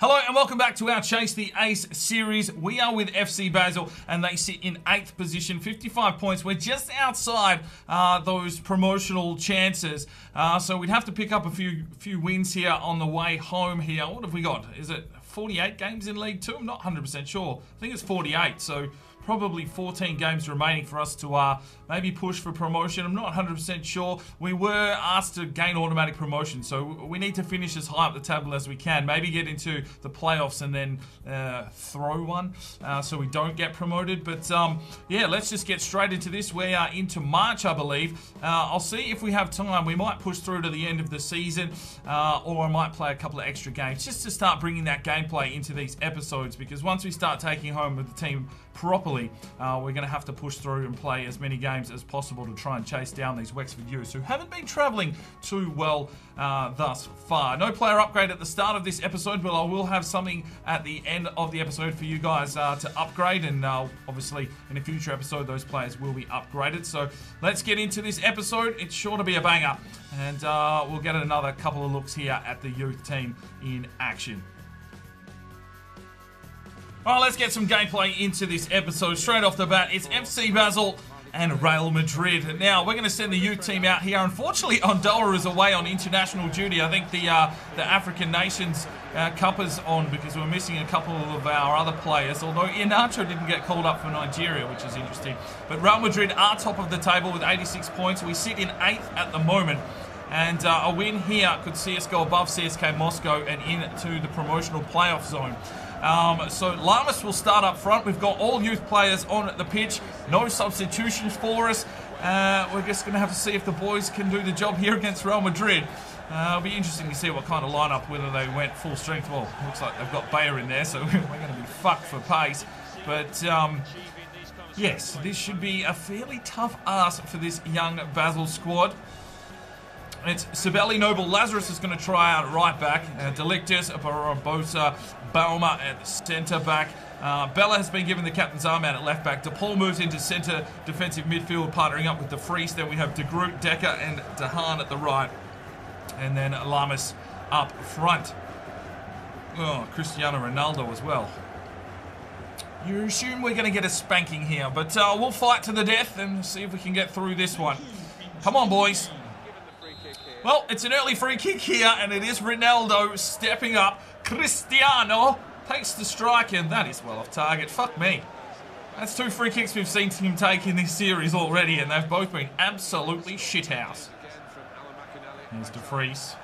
Hello and welcome back to our Chase the Ace series. We are with FC Basel and they sit in 8th position, 55 points. We're just outside those promotional chances. So we'd have to pick up a few wins here on the way home here. What have we got? Is it 48 games in League 2? I'm not 100% sure. I think it's 48, so probably 14 games remaining for us to maybe push for promotion. I'm not 100% sure. We were asked to gain automatic promotion, so we need to finish as high up the table as we can. Maybe get into the playoffs and then throw one so we don't get promoted. But yeah, let's just get straight into this. We are into March, I believe. I'll see if we have time. We might push through to the end of the season, or I might play a couple of extra games just to start bringing that gameplay into these episodes, because once we start taking home with the team properly, we're going to have to push through and play as many games as possible to try and chase down these Wexford youths who haven't been travelling too well thus far. No player upgrade at the start of this episode, but I will have something at the end of the episode for you guys to upgrade, and obviously in a future episode those players will be upgraded. So let's get into this episode. It's sure to be a banger, and we'll get another couple of looks here at the youth team in action. Alright, let's get some gameplay into this episode. Straight off the bat, it's FC Basel and Real Madrid. Now, we're going to send the youth team out here. Unfortunately, Ondoa is away on international duty. I think the African Nations Cup is on because we're missing a couple of our other players, although Inacho didn't get called up for Nigeria, which is interesting. But Real Madrid are top of the table with 86 points. We sit in 8th at the moment. And a win here could see us go above CSK Moscow and into the promotional playoff zone. So Lamas will start up front. We've got all youth players on the pitch. No substitutions for us. We're just going to have to see if the boys can do the job here against Real Madrid. It'll be interesting to see what kind of lineup, whether they went full strength. Well, looks like they've got Bayer in there, so we're going to be fucked for pace. But yes, this should be a fairly tough ask for this young Basel squad. It's Sibeli, Noble, Lazarus is going to try out at right back. Delictus, Barbosa, Bauma at centre back. Bella has been given the captain's armband at left back. DePaul moves into centre defensive midfield, partnering up with De Vries. Then we have De Groot, Decker, and Dehaan at the right. And then Lamas up front. Oh, Cristiano Ronaldo as well. You assume we're going to get a spanking here, but we'll fight to the death and see if we can get through this one. Come on, boys. Well, it's an early free kick here, and it is Ronaldo stepping up. Cristiano takes the strike, and that is well off target. Fuck me. That's 2 free kicks we've seen him take in this series already, and they've both been absolutely shithouse. Here's De Vries.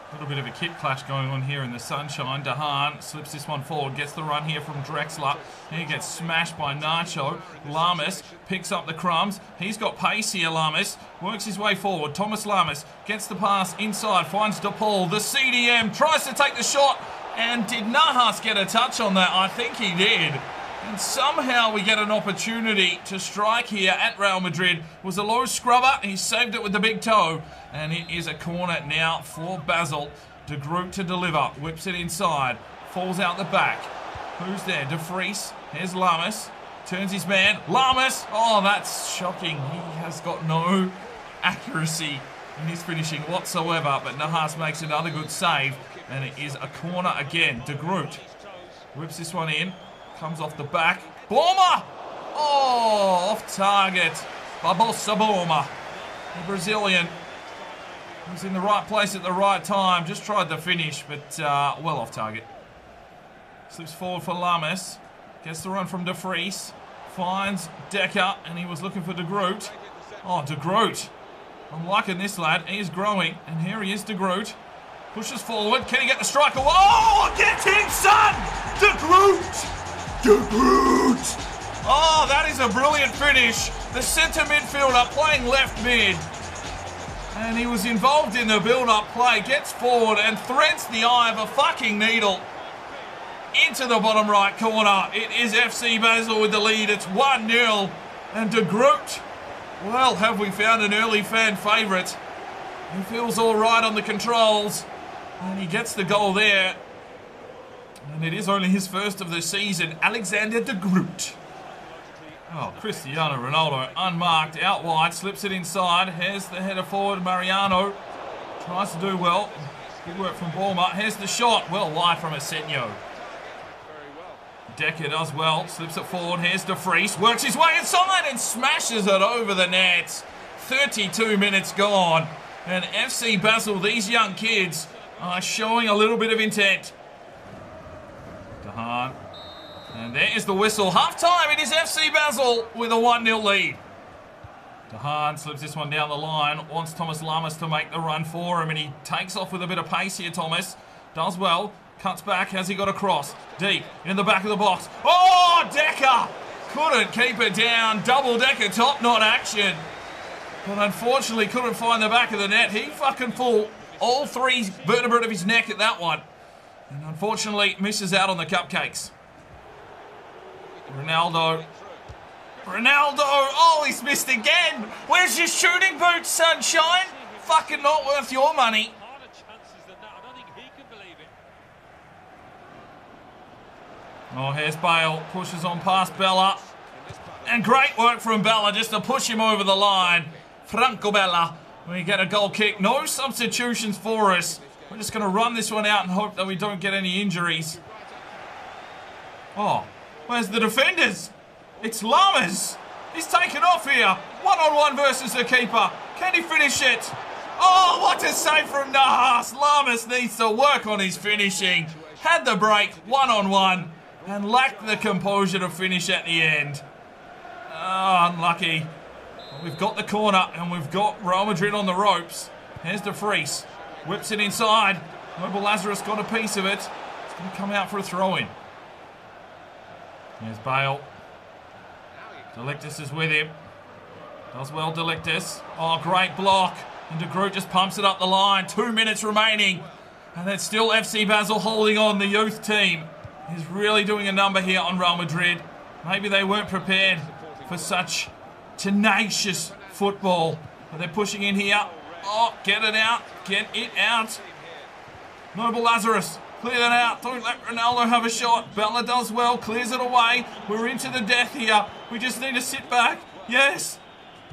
A little bit of a kit clash going on here in the sunshine. Dehaan slips this one forward, gets the run here from Drexler. He gets smashed by Nacho. Lamas picks up the crumbs. He's got pace here, Lamas. Works his way forward. Thomas Lamas gets the pass inside, finds DePaul. The CDM tries to take the shot. And did Nahas get a touch on that? I think he did. And somehow we get an opportunity to strike here at Real Madrid. It was a low scrubber. He saved it with the big toe. And it is a corner now for Basel. De Groot to deliver. Whips it inside. Falls out the back. Who's there? De Vries. Here's Lamas. Turns his man. Lamas. Oh, that's shocking. He has got no accuracy in his finishing whatsoever. But Nahas makes another good save. And it is a corner again. De Groot whips this one in. Comes off the back. Boma! Oh, off target. Barbosa Boma. The Brazilian. He's in the right place at the right time. Just tried to finish, but well off target. Slips forward for Lamas. Gets the run from De Vries. Finds Decker, and he was looking for De Groot. Oh, De Groot. I'm liking this lad. He's growing, and here he is, De Groot. Pushes forward. Can he get the striker? Oh, get him, son! De Groot! De Groot! Oh, that is a brilliant finish. The centre midfielder playing left mid. And he was involved in the build-up play. Gets forward and threads the eye of a fucking needle into the bottom right corner. It is FC Basel with the lead. It's 1-0. And De Groot, well, have we found an early fan favourite? He feels all right on the controls. And he gets the goal there. And it is only his first of the season. Alexander De Groot. Oh, Cristiano Ronaldo, unmarked, out wide, slips it inside. Here's the header forward, Mariano. Tries to do well. Good work from Borma. Here's the shot. Well wide from Asenio. Decker does well. Slips it forward. Here's De Vries. Works his way inside and smashes it over the net. 32 minutes gone. And FC Basel, these young kids, are showing a little bit of intent. Dahan. And there is the whistle. Half time. It is FC Basel with a 1-0 lead. Dahan slips this one down the line. Wants Thomas Lamas to make the run for him. And he takes off with a bit of pace here, Thomas. Does well. Cuts back. Has he got a cross? Deep in the back of the box. Oh, Decker! Couldn't keep it down. Double Decker top knot action. But unfortunately couldn't find the back of the net. He fucking full all three vertebrae of his neck at that one. And unfortunately misses out on the cupcakes. Ronaldo. Oh, he's missed again. Where's your shooting boots, sunshine? Fucking not worth your money. Oh, here's Bale. Pushes on past Bella. And great work from Bella just to push him over the line. Franco Bella. We get a goal kick. No substitutions for us. We're just going to run this one out and hope that we don't get any injuries. Oh, where's the defenders? It's Lamas. He's taken off here. One-on-one versus the keeper. Can he finish it? Oh, what a save from Nahas. Lamas needs to work on his finishing. Had the break, one-on-one, and lacked the composure to finish at the end. Oh, unlucky. We've got the corner, and we've got Real Madrid on the ropes. Here's De Vries. Whips it inside. Noble Lazarus got a piece of it. It's going to come out for a throw-in. Here's Bale. Delictus is with him. Does well, Delictus. Oh, great block. And De Groot just pumps it up the line. 2 minutes remaining. And that's still FC Basel holding on. The youth team is really doing a number here on Real Madrid. Maybe they weren't prepared for such tenacious football. But they're pushing in here. Oh, get it out. Get it out. Noble Lazarus. Clear that out. Don't let Ronaldo have a shot. Bella does well. Clears it away. We're into the death here. We just need to sit back. Yes.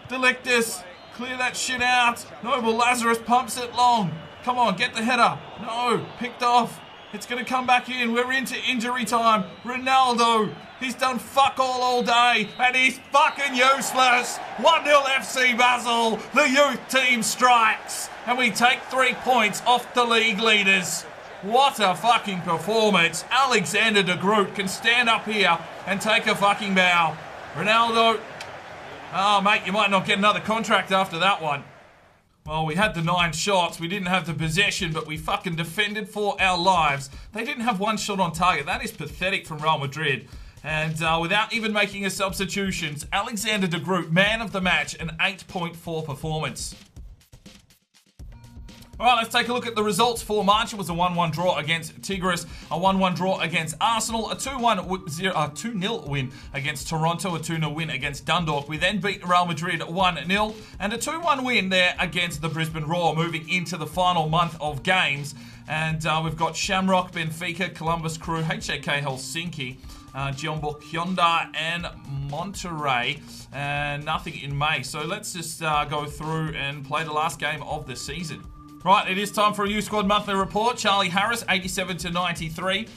Delictus. Clear that shit out. Noble Lazarus pumps it long. Come on, get the header. No. Picked off. It's going to come back in. We're into injury time. Ronaldo. He's done fuck all day. And he's fucking useless. 1-0 FC Basel. The youth team strikes. And we take 3 points off the league leaders. What a fucking performance. Alexander De Groot can stand up here and take a fucking bow. Ronaldo. Oh, mate, you might not get another contract after that one. Well, we had the 9 shots. We didn't have the possession, but we fucking defended for our lives. They didn't have 1 shot on target. That is pathetic from Real Madrid. And without even making a substitutions, Alexander De Groot, man of the match, an 8.4 performance. All right, let's take a look at the results for March. It was a 1-1 draw against Tigres, a 1-1 draw against Arsenal, a 2-0 win against Toronto, a 2-0 win against Dundalk. We then beat Real Madrid 1-0, and a 2-1 win there against the Brisbane Roar, moving into the final month of games. And we've got Shamrock, Benfica, Columbus Crew, HJK Helsinki, Jeonbuk Hyundai, and Monterrey, and nothing in May. So let's just go through and play the last game of the season. Right, it is time for a U-Squad monthly report. Charlie Harris, 87-93.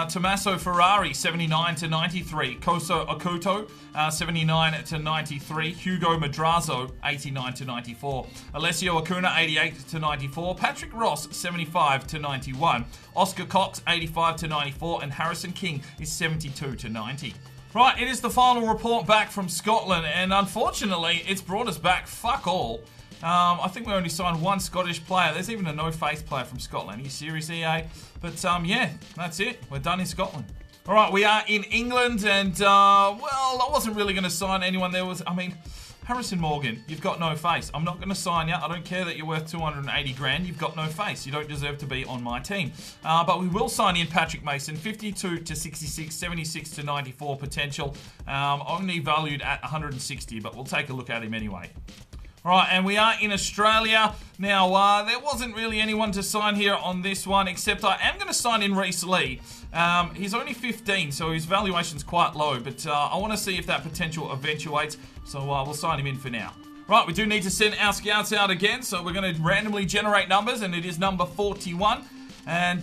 Tommaso Ferrari, 79-93. Koso Okuto, 79-93. Hugo Madrazo, 89-94. Alessio Acuna, 88-94. Patrick Ross, 75-91. Oscar Cox, 85-94. And Harrison King is 72-90. Right, it is the final report back from Scotland, and unfortunately, it's brought us back fuck all. I think we only signed 1 Scottish player. There's even a no-face player from Scotland. Are you serious, EA? But yeah, that's it. We're done in Scotland. All right, we are in England, and well, I wasn't really going to sign anyone. Harrison Morgan, you've got no face. I'm not going to sign you. I don't care that you're worth 280 grand. You've got no face. You don't deserve to be on my team. But we will sign in Patrick Mason, 52-66, 76-94 potential. Only valued at 160, but we'll take a look at him anyway. Right, and we are in Australia. Now, there wasn't really anyone to sign here on this one, except I am going to sign in Reece Lee. He's only 15, so his valuation's quite low, but I want to see if that potential eventuates, so we'll sign him in for now. Right, we do need to send our scouts out again, so we're going to randomly generate numbers, and it is number 41. And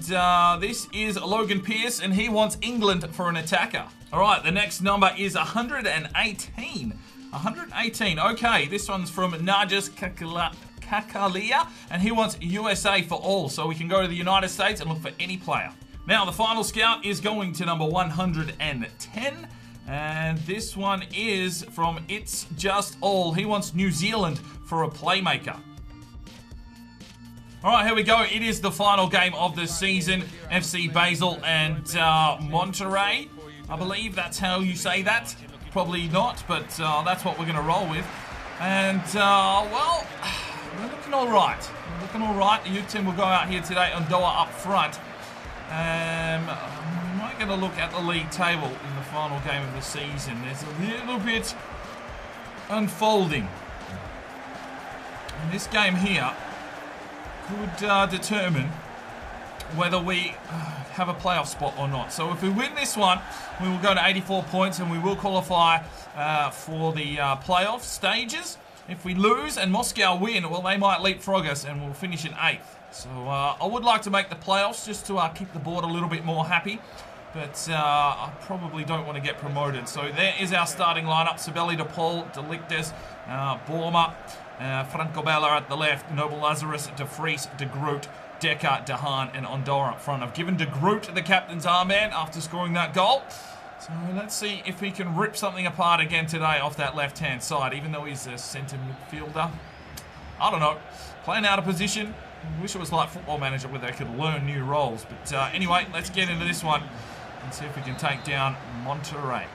this is Logan Pearce, and he wants England for an attacker. All right, the next number is 118. 118, okay, this one's from Nargis Kakalia, and he wants USA for all, so we can go to the United States and look for any player. Now, the final scout is going to number 110. And this one is from It's Just All. He wants New Zealand for a playmaker. All right, here we go. It is the final game of the season. FC Basel and Monterrey. I believe that's how you say that. Probably not, but that's what we're going to roll with. And, well, we're looking all right. We're looking all right. The youth team will go out here today on Doha up front. We might get a look at the league table in the final game of the season. There's a little bit unfolding. And this game here could determine whether we have a playoff spot or not. So if we win this one, we will go to 84 points and we will qualify for the playoff stages. If we lose and Moscow win, well, they might leapfrog us and we'll finish in 8th. So I would like to make the playoffs just to keep the board a little bit more happy. But I probably don't want to get promoted. So there is our starting lineup. Sabelli, DePaul, Delictus, Borma, Franco Bella at the left, Noble Lazarus, De Vries, De Groot, Decker, Dehaan, and Ondor up front. I've given De Groot the captain's armband after scoring that goal. So let's see if we can rip something apart again today off that left-hand side, even though he's a centre midfielder. I don't know. Playing out of position. I wish it was like Football Manager where they could learn new roles. But anyway, let's get into this one and see if we can take down Monterrey.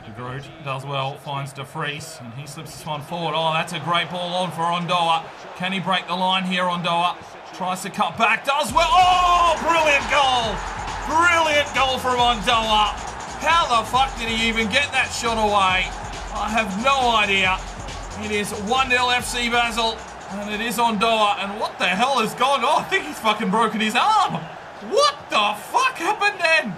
De Groot does well, finds De Vries, and he slips this one forward. Oh, that's a great ball on for Ondoa. Can he break the line here, Ondoa? Tries to cut back, does well. Oh, brilliant goal! Brilliant goal from Ondoa. How the fuck did he even get that shot away? I have no idea. It is 1-0 FC Basel, and it is Ondoa. And what the hell has gone on? I think he's fucking broken his arm. What the fuck happened then?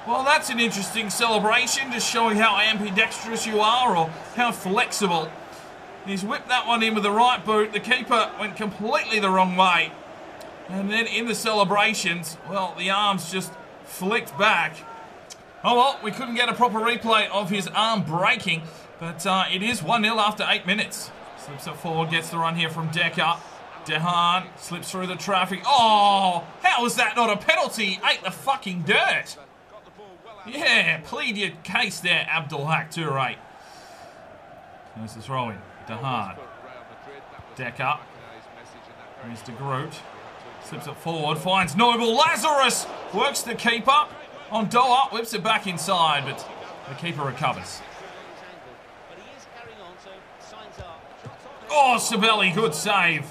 Well, that's an interesting celebration, just showing how ambidextrous you are or how flexible. He's whipped that one in with the right boot. The keeper went completely the wrong way. And then in the celebrations, well, the arms just flicked back. Oh well, we couldn't get a proper replay of his arm breaking, but it is 1-0 after 8 minutes. Slips it forward, gets the run here from Decker. Dehaan slips through the traffic. Oh, how is that not a penalty? Ate the fucking dirt. Yeah, plead your case there, Abdul Haq Toure. There's the throw in. Dehaan. Decker. There's De Groot. Slips it forward, finds Noble Lazarus. Works the keeper. Ondoa whips it back inside, but the keeper recovers. Oh, Sabelli, good save.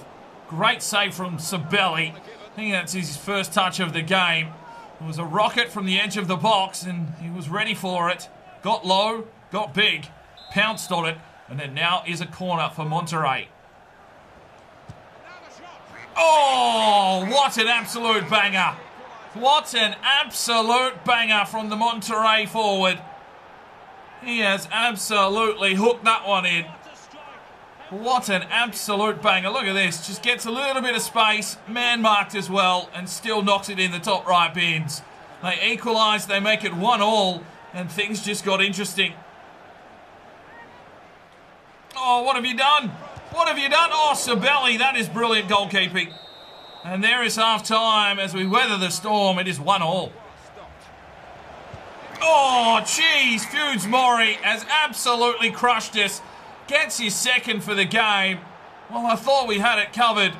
Great save from Sabelli. I think that's his first touch of the game. It was a rocket from the edge of the box, and he was ready for it. Got low, got big, pounced on it, and then now is a corner for Monterrey. Oh, what an absolute banger. What an absolute banger from the Monterrey forward. He has absolutely hooked that one in. What an absolute banger. Look at this. Just gets a little bit of space, man marked as well, and still knocks it in the top right bins. They equalise, they make it 1-1, and things just got interesting. Oh, what have you done? What have you done? Oh, Sabelli, that is brilliant goalkeeping. And there is half-time as we weather the storm. It is 1-1. Oh, jeez. Feuds Mori has absolutely crushed us. Gets his second for the game. Well, I thought we had it covered.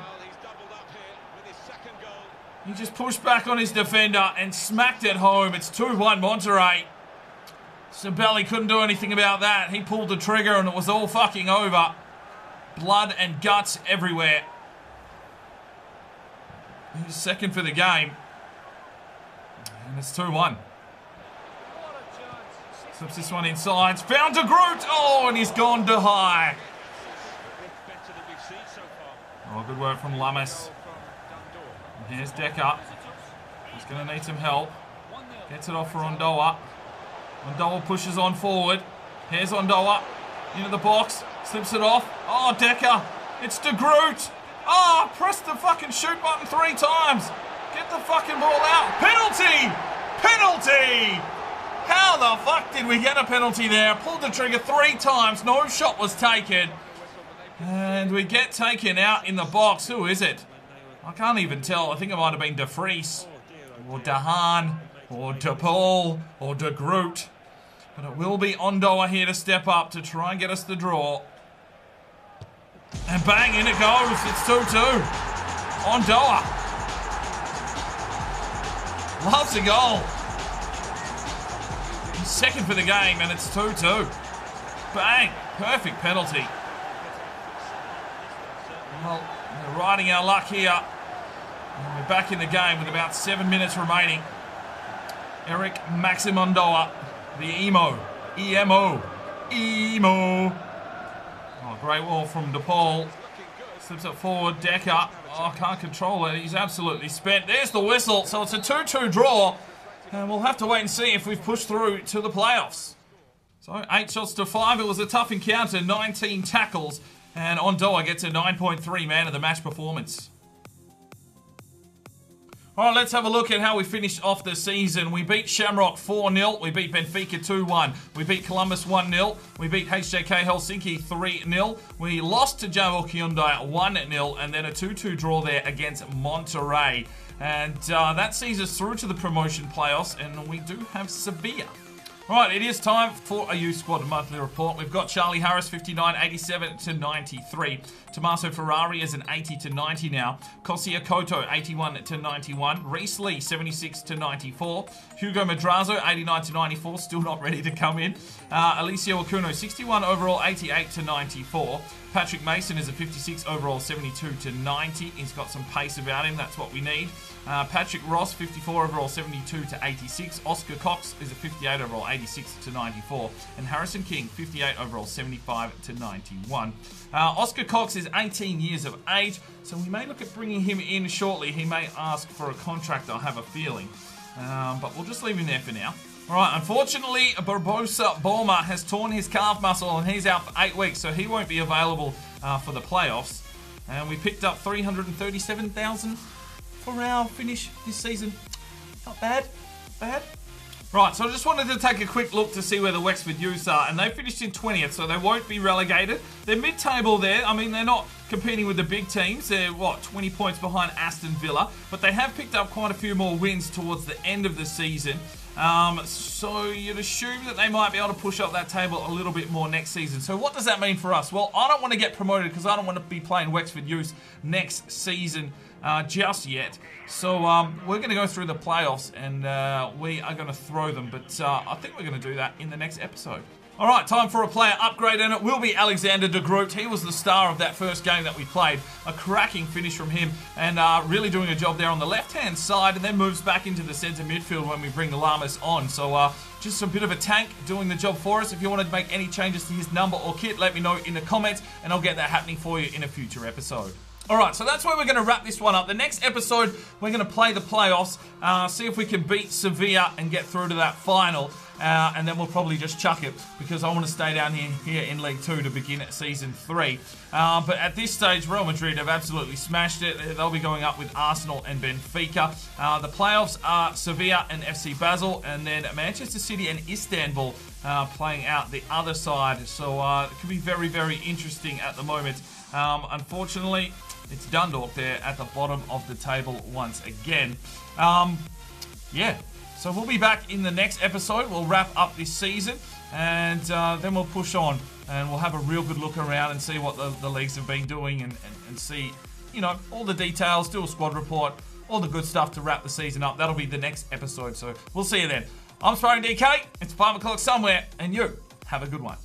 He just pushed back on his defender and smacked it home. It's 2-1 Monterrey. Sabelli couldn't do anything about that. He pulled the trigger and it was all fucking over. Blood and guts everywhere. He's second for the game. And it's 2-1. Slips this one inside. Found De Groot. Oh, and he's gone to high. Oh, good work from Lamas. And here's Decker. He's going to need some help. Gets it off for Ondoa. Ondoa pushes on forward. Here's Ondoa into the box. Slips it off. Oh, Decker. It's De Groot. Oh, press the fucking shoot button 3 times. Get the fucking ball out. Penalty! Penalty! How the fuck did we get a penalty there? Pulled the trigger 3 times. No shot was taken. And we get taken out in the box. Who is it? I can't even tell. I think it might have been De Vries or De Haan or De Paul or De Groot. But it will be Ondoa here to step up to try and get us the draw. And bang, in it goes. It's 2-2. Ondoa loves a goal. He's second for the game, and it's 2-2. Bang, perfect penalty. Well, we're riding our luck here. And we're back in the game with about 7 minutes remaining. Eric Maxim Ondoa, the emo. Oh, great wall from DePaul. Slips it forward, Decker. Oh, can't control it. He's absolutely spent. There's the whistle. So it's a 2-2 draw. And we'll have to wait and see if we've pushed through to the playoffs. So 8 shots to 5. It was a tough encounter. 19 tackles. And Ondoa gets a 9.3 man of the match performance. All right, let's have a look at how we finished off the season. We beat Shamrock 4-0. We beat Benfica 2-1. We beat Columbus 1-0. We beat HJK Helsinki 3-0. We lost to Javo Hyundai 1-0. And then a 2-2 draw there against Monterrey. And that sees us through to the promotion playoffs. And we do have Sevilla. Right, it is time for a youth squad monthly report. We've got Charlie Harris, 59, 87 to 93. Tommaso Ferrari is an 80 to 90 now. Kosia Koto, 81 to 91. Reese Lee, 76 to 94. Hugo Madrazo, 89 to 94, still not ready to come in. Alicia Okuno, 61 overall, 88 to 94. Patrick Mason is a 56 overall, 72 to 90. He's got some pace about him. That's what we need. Patrick Ross, 54 overall, 72 to 86. Oscar Cox is a 58 overall, 86 to 94. And Harrison King, 58 overall, 75 to 91. Oscar Cox is 18 years of age, so we may look at bringing him in shortly. He may ask for a contract, I have a feeling. But we'll just leave him there for now. Alright, unfortunately, Barbosa Boma has torn his calf muscle and he's out for 8 weeks, so he won't be available for the playoffs. And we picked up $337,000 for our finish this season. Not bad, bad. Right, so I just wanted to take a quick look to see where the Wexford Youths are, and they finished in 20th, so they won't be relegated. They're mid-table there. I mean, they're not competing with the big teams. They're, 20 points behind Aston Villa, but they have picked up quite a few more wins towards the end of the season. So you'd assume that they might be able to push up that table a little bit more next season. So what does that mean for us? Well, I don't want to get promoted because I don't want to be playing Wexford Youths next season just yet. So we're going to go through the playoffs and we are going to throw them. But I think we're going to do that in the next episode. All right, time for a player upgrade, and it will be Alexander de Groot. He was the star of that first game that we played. A cracking finish from him, and really doing a job there on the left-hand side, and then moves back into the centre midfield when we bring the Lamas on. So just a bit of a tank doing the job for us. If you want to make any changes to his number or kit, let me know in the comments, and I'll get that happening for you in a future episode. Alright, so that's where we're going to wrap this one up. The next episode, we're going to play the playoffs, see if we can beat Sevilla and get through to that final. And then we'll probably just chuck it because I want to stay down here in League 2 to begin Season 3. But at this stage, Real Madrid have absolutely smashed it. They'll be going up with Arsenal and Benfica. The playoffs are Sevilla and FC Basel, and then Manchester City and Istanbul playing out the other side. So it could be very, very interesting at the moment. Unfortunately, it's Dundalk there at the bottom of the table once again. Yeah. So we'll be back in the next episode. We'll wrap up this season, and then we'll push on, and we'll have a real good look around and see what the leagues have been doing, and see, you know, all the details, do a squad report, all the good stuff to wrap the season up. That'll be the next episode, so we'll see you then. I'm SparringDK. It's 5 o'clock somewhere, and you have a good one.